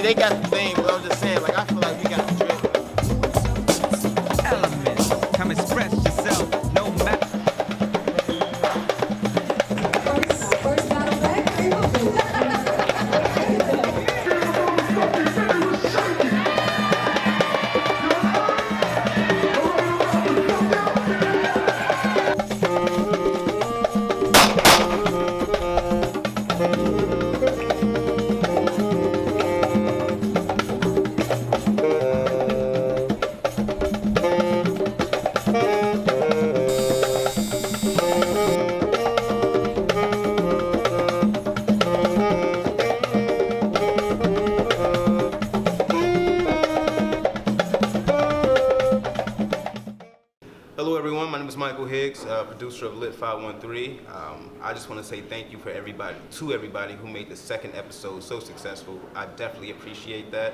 they got the thing, but I'm just saying, like, I feel like we got the drip. Elements, come express yourself, no matter. First battle back. Hello everyone, my name is Michael Higgs, producer of Lit 513. I just want to say thank you to everybody who made the second episode so successful. I definitely appreciate that.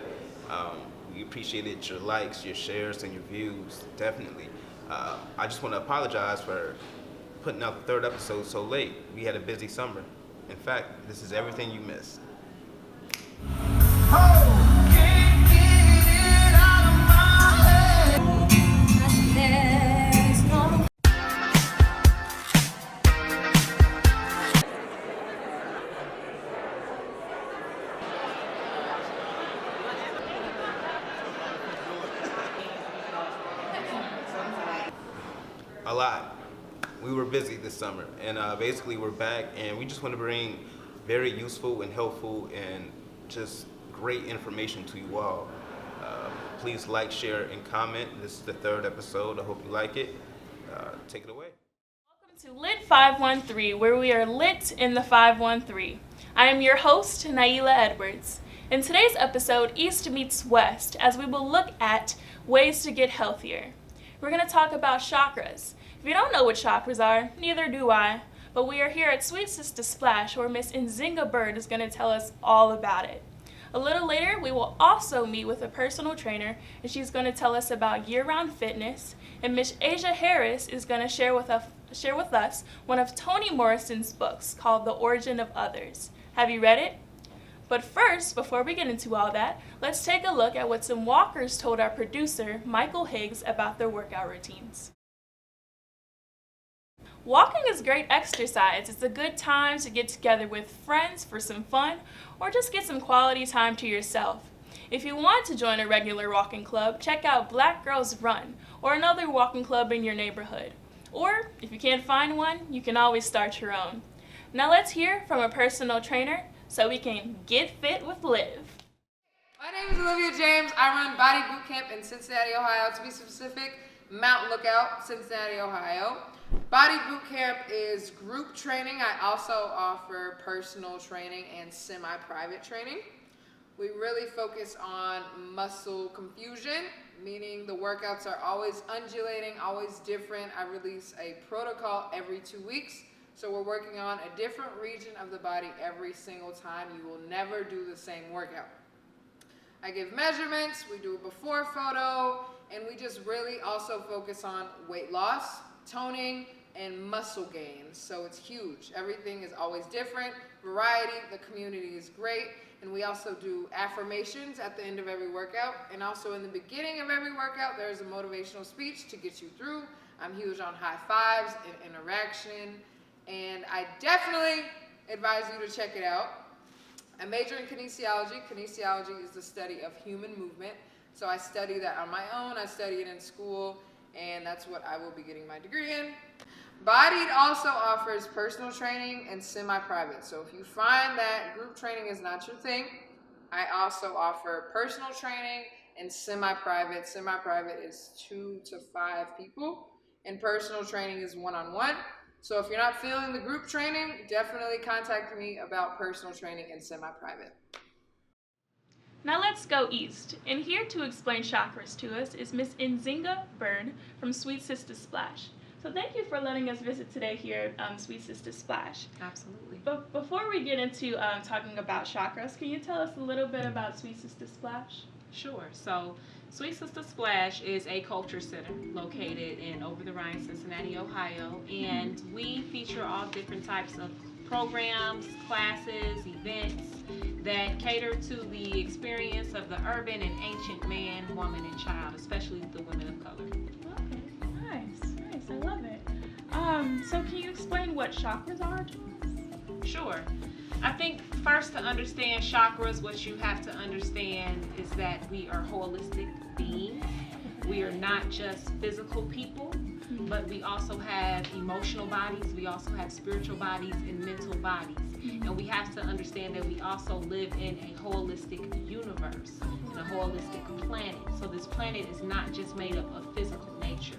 We appreciated your likes, your shares, and your views, definitely. I just want to apologize for putting out the third episode so late. We had a busy summer. In fact, this is everything you missed. A lot. We were busy this summer, and basically we're back, and we just want to bring very useful and helpful and just great information to you all. Please like, share, and comment. This is the third episode. I hope you like it. Take it away. Welcome to Lit 513, where we are lit in the 513. I am your host, Nailah Edwards. In today's episode, East meets West, as we will look at ways to get healthier. We're going to talk about chakras. If you don't know what chakras are, neither do I, but we are here at Sweet Sistah Splash, where Miss Nzingha Byrd is going to tell us all about it. A little later, we will also meet with a personal trainer, and she's going to tell us about year-round fitness, and Miss Asia Harris is going to share with us one of Toni Morrison's books called The Origin of Others. Have you read it? But first, before we get into all that, let's take a look at what some walkers told our producer, Michael Higgs, about their workout routines. Walking is great exercise. It's a good time to get together with friends for some fun or just get some quality time to yourself. If you want to join a regular walking club, check out Black Girls Run or another walking club in your neighborhood. Or if you can't find one, you can always start your own. Now let's hear from a personal trainer so we can get fit with Liv. My name is Olivia James. I run Body Boot Camp in Cincinnati, Ohio. To be specific, Mountain Lookout, Cincinnati, Ohio. Body Boot Camp is group training. I also offer personal training and semi-private training. We really focus on muscle confusion, meaning the workouts are always undulating, always different. I release a protocol every 2 weeks. So we're working on a different region of the body every single time. You will never do the same workout. I give measurements, we do a before photo, and we just really also focus on weight loss, toning, and muscle gains. So it's huge. Everything is always different. Variety, the community is great. And we also do affirmations at the end of every workout. And also in the beginning of every workout, there's a motivational speech to get you through. I'm huge on high fives and interaction. And I definitely advise you to check it out. I major in kinesiology. Kinesiology is the study of human movement. So I study that on my own. I study it in school, and that's what I will be getting my degree in. Bodied also offers personal training and semi-private. So if you find that group training is not your thing, I also offer personal training and semi-private. Semi-private is 2 to 5 people, and personal training is one-on-one. So if you're not feeling the group training, definitely contact me about personal training and semi-private. Now let's go east. And here to explain chakras to us is Miss Nzingha Byrd from Sweet Sistah Splash. So thank you for letting us visit today here at Sweet Sistah Splash. Absolutely. But before we get into talking about chakras, can you tell us a little bit about Sweet Sistah Splash? Sure. So Sweet Sistah Splash is a culture center located in Over the Rhine, Cincinnati, Ohio, and we feature all different types of programs, classes, events that cater to the experience of the urban and ancient man, woman, and child, especially the women of color. Okay, nice. I love it. So can you explain what chakras are to us? Sure. I think first, to understand chakras, what you have to understand is that we are holistic beings. We are not just physical people, but we also have emotional bodies, we also have spiritual bodies and mental bodies. And we have to understand that we also live in a holistic universe, in a holistic planet. So this planet is not just made up of physical nature.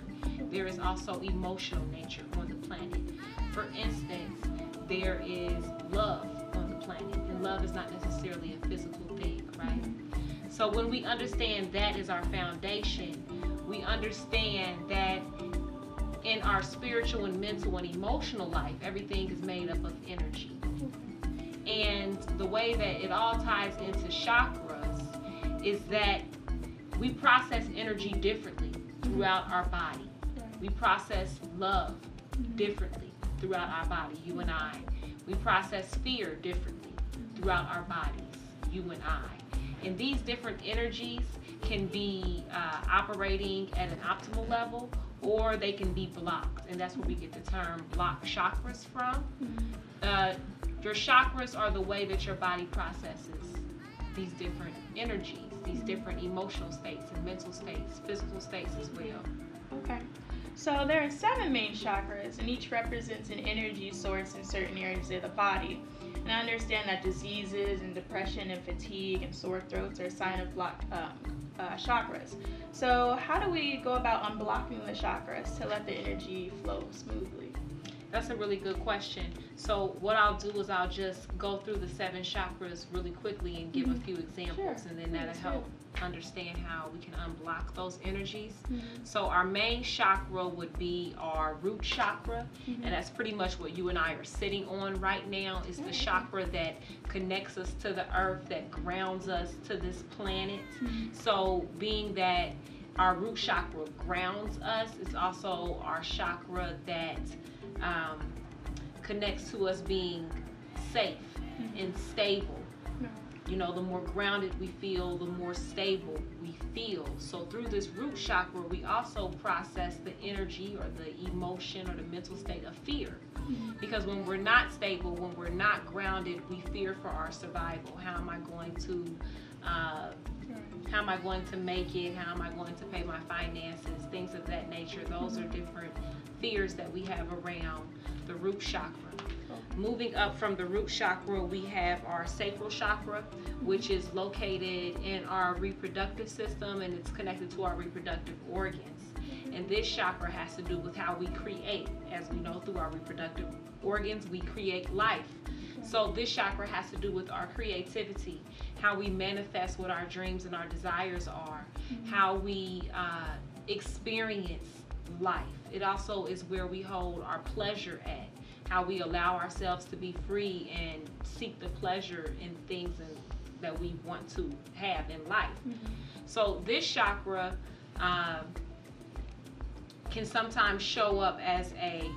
There is also emotional nature on the planet. For instance, there is love on the planet, and love is not necessarily a physical thing, right? So when we understand that is our foundation, we understand that in our spiritual and mental and emotional life, everything is made up of energy. And the way that it all ties into chakras is that we process energy differently throughout our body. We process love differently throughout our body, you and I. We process fear differently throughout our bodies, you and I. And these different energies can be operating at an optimal level, or they can be blocked. And that's where we get the term blocked chakras from. Your chakras are the way that your body processes these different energies, these different emotional states and mental states, physical states as well. Okay. So there are 7 main chakras, and each represents an energy source in certain areas of the body. And I understand that diseases and depression and fatigue and sore throats are a sign of blocked chakras. So how do we go about unblocking the chakras to let the energy flow smoothly? That's a really good question. So what I'll do is I'll just go through the 7 chakras really quickly and give a few examples, and then that'll help understand how we can unblock those energies. So our main chakra would be our root chakra, and that's pretty much what you and I are sitting on right now. Is the chakra that connects us to the earth, that grounds us to this planet. So being that our root chakra grounds us, it's also our chakra that connects to us being safe and stable. You know, the more grounded we feel, the more stable we feel. So through this root chakra, we also process the energy or the emotion or the mental state of fear. Because when we're not stable, when we're not grounded, we fear for our survival. How am I going to make it? How am I going to pay my finances? Things of that nature. Those are different fears that we have around the root chakra. Moving up from the root chakra, we have our sacral chakra, which is located in our reproductive system, and it's connected to our reproductive organs. And this chakra has to do with how we create. As we know, through our reproductive organs, we create life. So this chakra has to do with our creativity, how we manifest what our dreams and our desires are, how we experience life. It also is where we hold our pleasure at, how we allow ourselves to be free and seek the pleasure in things that we want to have in life. So this chakra can sometimes show up as a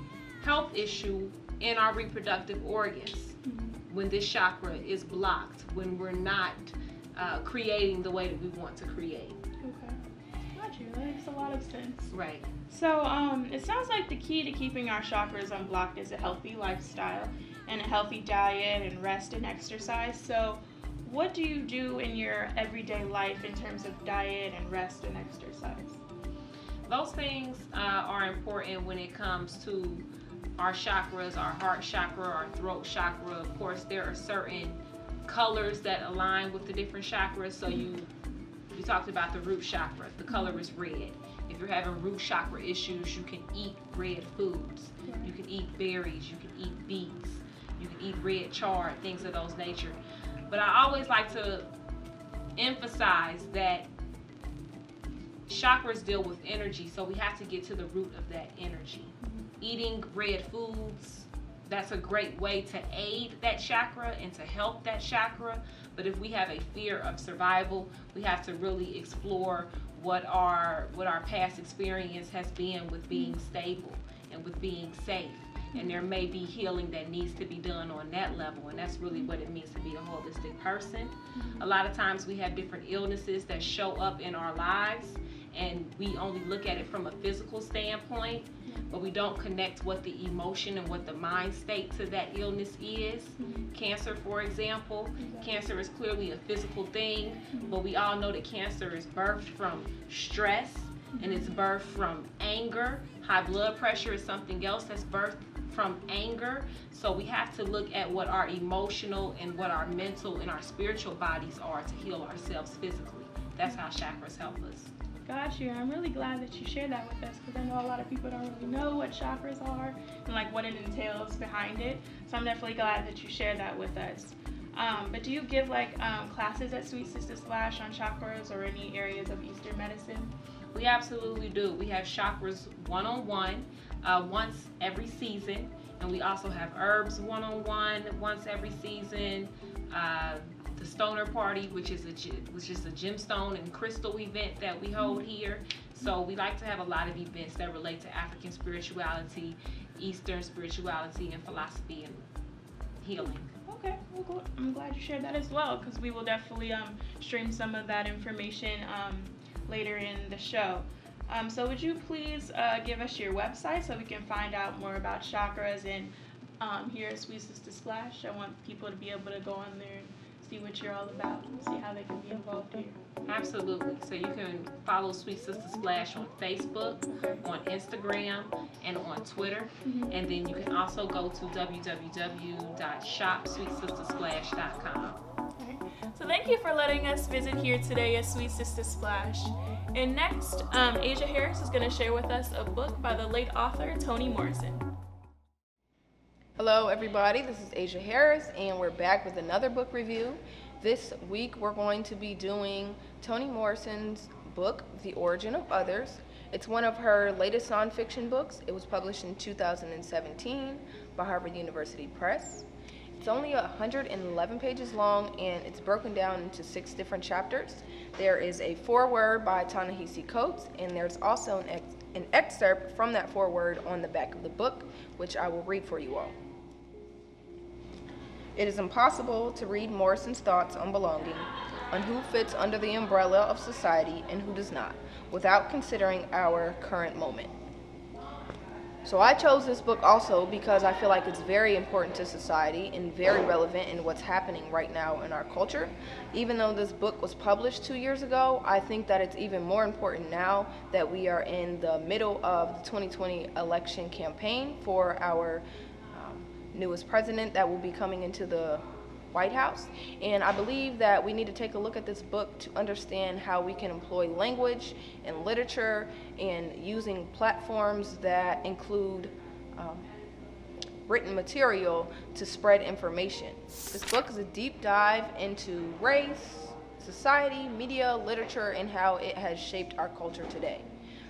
health issue in our reproductive organs when this chakra is blocked, when we're not creating the way that we want to create. Okay. Got you. That makes a lot of sense. Right. So it sounds like the key to keeping our chakras unblocked is a healthy lifestyle and a healthy diet and rest and exercise. So what do you do in your everyday life in terms of diet and rest and exercise? Those things are important when it comes to our chakras, our heart chakra, our throat chakra. Of course, there are certain colors that align with the different chakras. So you talked about the root chakra. The color is red. If you're having root chakra issues, you can eat red foods. You can eat berries. You can eat beets. You can eat red chard, things of those nature. But I always like to emphasize that chakras deal with energy, so we have to get to the root of that energy. Eating red foods, that's a great way to aid that chakra and to help that chakra. But if we have a fear of survival, we have to really explore what our past experience has been with being stable and with being safe. and there may be healing that needs to be done on that level, and that's really what it means to be a holistic person. A lot of times we have different illnesses that show up in our lives, and we only look at it from a physical standpoint, but we don't connect what the emotion and what the mind state to that illness is. Cancer, for example, cancer is clearly a physical thing, but we all know that cancer is birthed from stress, and it's birthed from anger. High blood pressure is something else that's birthed from anger. So we have to look at what our emotional and what our mental and our spiritual bodies are to heal ourselves physically. That's how chakras help us. Got you. I'm really glad that you shared that with us, because I know a lot of people don't really know what chakras are and like what it entails behind it. So I'm definitely glad that you shared that with us. But do you give like classes at Sweet Sistah Splash on chakras or any areas of Eastern medicine? We absolutely do. We have chakras one-on-one once every season, and we also have herbs one-on-one once every season. The stoner party, which is a gemstone and crystal event that we hold here. So we like to have a lot of events that relate to African spirituality, Eastern spirituality, and philosophy and healing. Okay, well, cool. I'm glad you shared that as well, because we will definitely stream some of that information later in the show. So would you please give us your website so we can find out more about chakras and here at Sweet Sistah Splash? I want people to be able to go on there and see what you're all about and see how they can be involved here. Absolutely. So you can follow Sweet Sistah Splash on Facebook, on Instagram, and on Twitter. And then you can also go to www.shopsweetsistasplash.com. Okay. So thank you for letting us visit here today at Sweet Sistah Splash. And next, Asia Harris is going to share with us a book by the late author Toni Morrison. Hello everybody, this is Asia Harris and we're back with another book review. This week we're going to be doing Toni Morrison's book, The Origin of Others. It's one of her latest nonfiction books. It was published in 2017 by Harvard University Press. It's only 111 pages long and it's broken down into 6 different chapters. There is a foreword by Ta-Nehisi Coates, and there's also an excerpt from that foreword on the back of the book, which I will read for you all. It is impossible to read Morrison's thoughts on belonging, on who fits under the umbrella of society and who does not, without considering our current moment. So I chose this book also because I feel like it's very important to society and very relevant in what's happening right now in our culture. Even though this book was published 2 years ago, I think that it's even more important now that we are in the middle of the 2020 election campaign for our newest president that will be coming into the White House. And I believe that we need to take a look at this book to understand how we can employ language and literature and using platforms that include written material to spread information. This book is a deep dive into race, society, media, literature, and how it has shaped our culture today.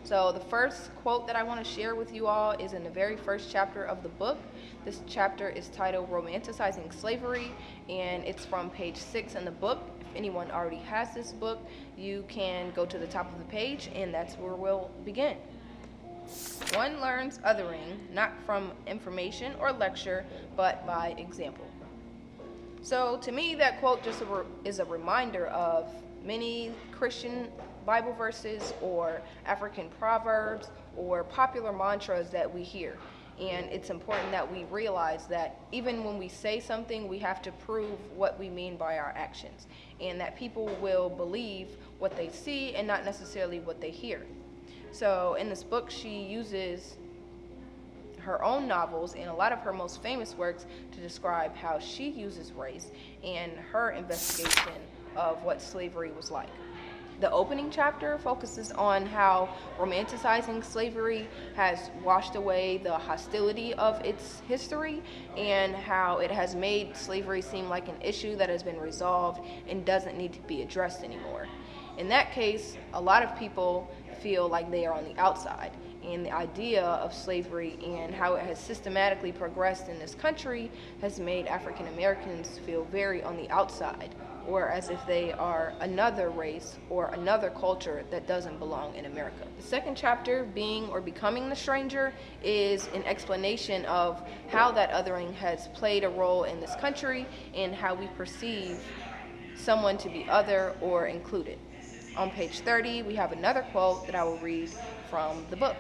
So the first quote that I want to share with you all is in the very first chapter of the book. This chapter is titled Romanticizing Slavery, and it's from page 6 in the book. If anyone already has this book, you can go to the top of the page, and that's where we'll begin. One learns othering, not from information or lecture, but by example. So to me, that quote just is a reminder of many Christian Bible verses or African proverbs or popular mantras that we hear. And it's important that we realize that even when we say something, we have to prove what we mean by our actions, and that people will believe what they see and not necessarily what they hear. So in this book, she uses her own novels and a lot of her most famous works to describe how she uses race and her investigation of what slavery was like. The opening chapter focuses on how romanticizing slavery has washed away the hostility of its history and how it has made slavery seem like an issue that has been resolved and doesn't need to be addressed anymore. In that case, a lot of people feel like they are on the outside, and the idea of slavery and how it has systematically progressed in this country has made African Americans feel very on the outside or as if they are another race or another culture that doesn't belong in America. The second chapter, Being or Becoming the Stranger, is an explanation of how that othering has played a role in this country and how we perceive someone to be other or included. On page 30, we have another quote that I will read from the book.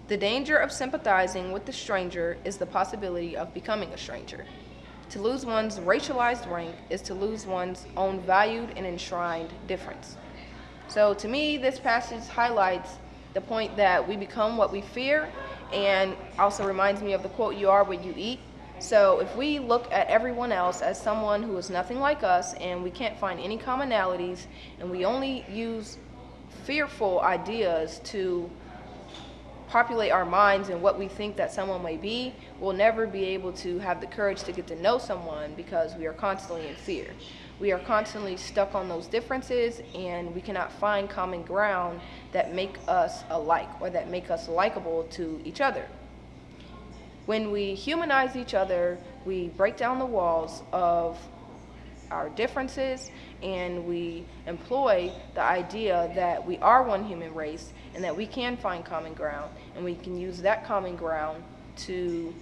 The danger of sympathizing with the stranger is the possibility of becoming a stranger. To lose one's racialized rank is to lose one's own valued and enshrined difference. So to me, this passage highlights the point that we become what we fear, and also reminds me of the quote, "You are what you eat." So if we look at everyone else as someone who is nothing like us and we can't find any commonalities, and we only use fearful ideas to populate our minds and what we think that someone may be, we'll never be able to have the courage to get to know someone because we are constantly in fear. We are constantly stuck on those differences, and we cannot find common ground that make us alike or that make us likable to each other. When we humanize each other, we break down the walls of our differences, and we employ the idea that we are one human race and that we can find common ground, and we can use that common ground to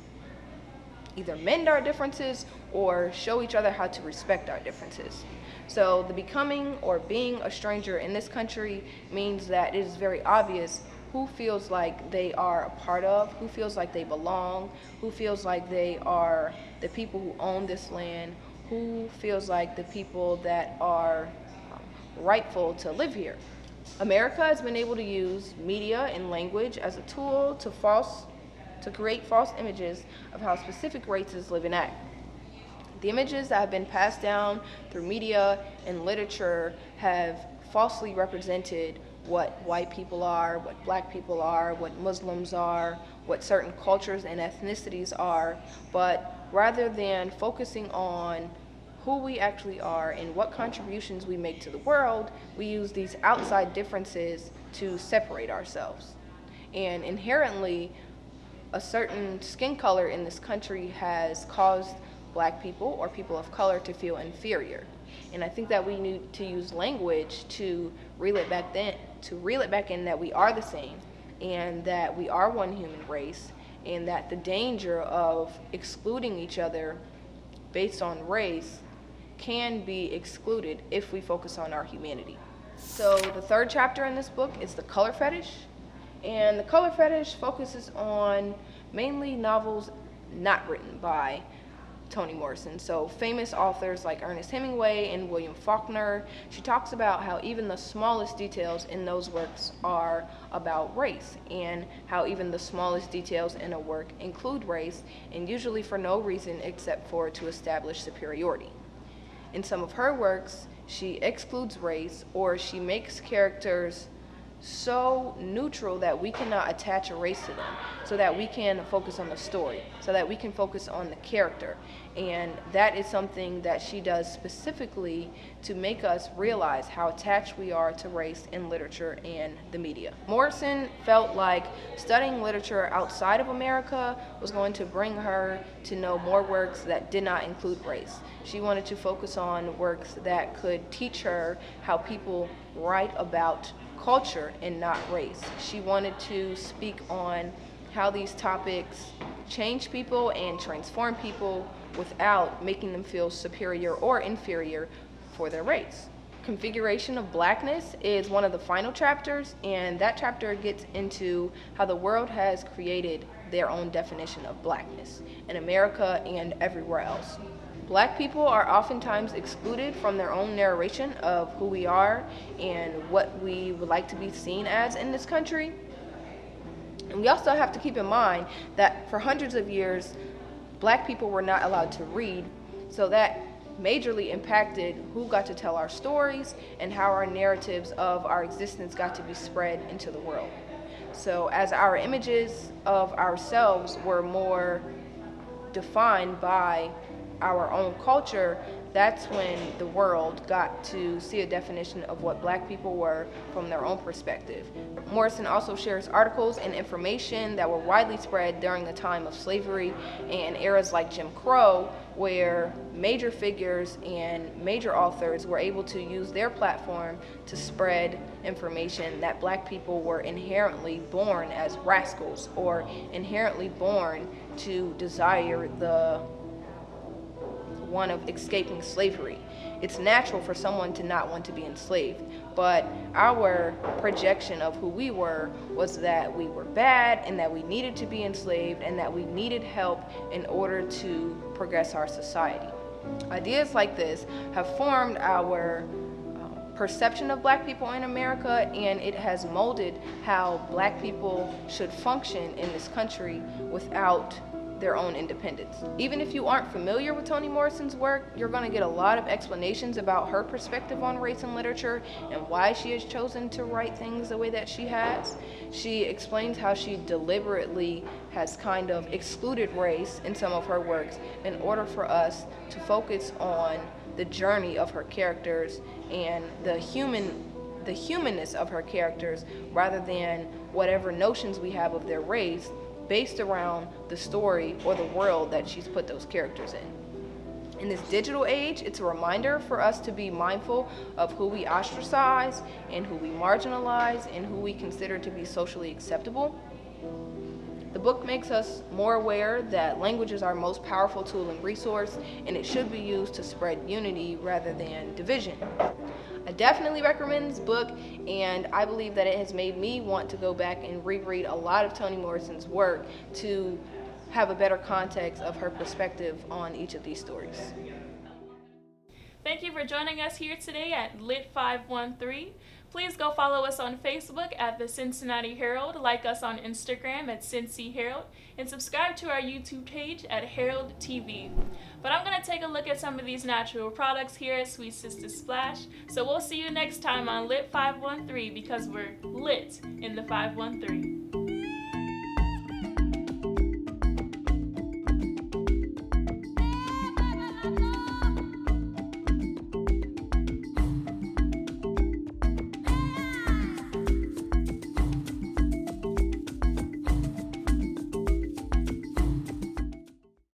either mend our differences or show each other how to respect our differences. So the becoming or being a stranger in this country means that it is very obvious who feels like they are a part of, who feels like they belong, who feels like they are the people who own this land, who feels like the people that are rightful to live here. America has been able to use media and language as a tool to create false images of how specific races live and act. The images that have been passed down through media and literature have falsely represented what white people are, what black people are, what Muslims are, what certain cultures and ethnicities are, but rather than focusing on who we actually are and what contributions we make to the world, we use these outside differences to separate ourselves. And inherently, a certain skin color in this country has caused black people or people of color to feel inferior. And I think that we need to use language to reel it back in that we are the same, and that we are one human race, and that the danger of excluding each other based on race can be excluded if we focus on our humanity. So the third chapter in this book is the color fetish, and the color fetish focuses on mainly novels not written by Toni Morrison. So famous authors like Ernest Hemingway and William Faulkner. She talks about how even the smallest details in those works are about race, and how even the smallest details in a work include race, and usually for no reason except for to establish superiority. In some of her works, she excludes race, or she makes characters so neutral that we cannot attach a race to them, so that we can focus on the story, so that we can focus on the character. And that is something that she does specifically to make us realize how attached we are to race in literature and the media. Morrison felt like studying literature outside of America was going to bring her to know more works that did not include race. She wanted to focus on works that could teach her how people write about culture and not race. She wanted to speak on how these topics change people and transform people without making them feel superior or inferior for their race. Configuration of Blackness is one of the final chapters, and that chapter gets into how the world has created their own definition of blackness in America and everywhere else. Black people are oftentimes excluded from their own narration of who we are and what we would like to be seen as in this country. And we also have to keep in mind that for hundreds of years, Black people were not allowed to read, so that majorly impacted who got to tell our stories and how our narratives of our existence got to be spread into the world. So as our images of ourselves were more defined by our own culture, that's when the world got to see a definition of what black people were from their own perspective. Morrison also shares articles and information that were widely spread during the time of slavery and eras like Jim Crow, where major figures and major authors were able to use their platform to spread information that black people were inherently born as rascals or inherently born to desire the one of escaping slavery. It's natural for someone to not want to be enslaved, but our projection of who we were was that we were bad and that we needed to be enslaved and that we needed help in order to progress our society. Ideas like this have formed our perception of black people in America, and it has molded how black people should function in this country without their own independence. Even if you aren't familiar with Toni Morrison's work, you're going to get a lot of explanations about her perspective on race and literature and why she has chosen to write things the way that she has. She explains how she deliberately has kind of excluded race in some of her works in order for us to focus on the journey of her characters and the humanness of her characters rather than whatever notions we have of their race based around the story or the world that she's put those characters in. In this digital age, it's a reminder for us to be mindful of who we ostracize and who we marginalize and who we consider to be socially acceptable. The book makes us more aware that language is our most powerful tool and resource, and it should be used to spread unity rather than division. I definitely recommend this book, and I believe that it has made me want to go back and reread a lot of Toni Morrison's work to have a better context of her perspective on each of these stories. Thank you for joining us here today at Lit 513. Please go follow us on Facebook at the Cincinnati Herald, like us on Instagram at Cincy Herald, and subscribe to our YouTube page at Herald TV. But I'm going to take a look at some of these natural products here at Sweet Sistah Splash. So we'll see you next time on Lit 513 because we're lit in the 513.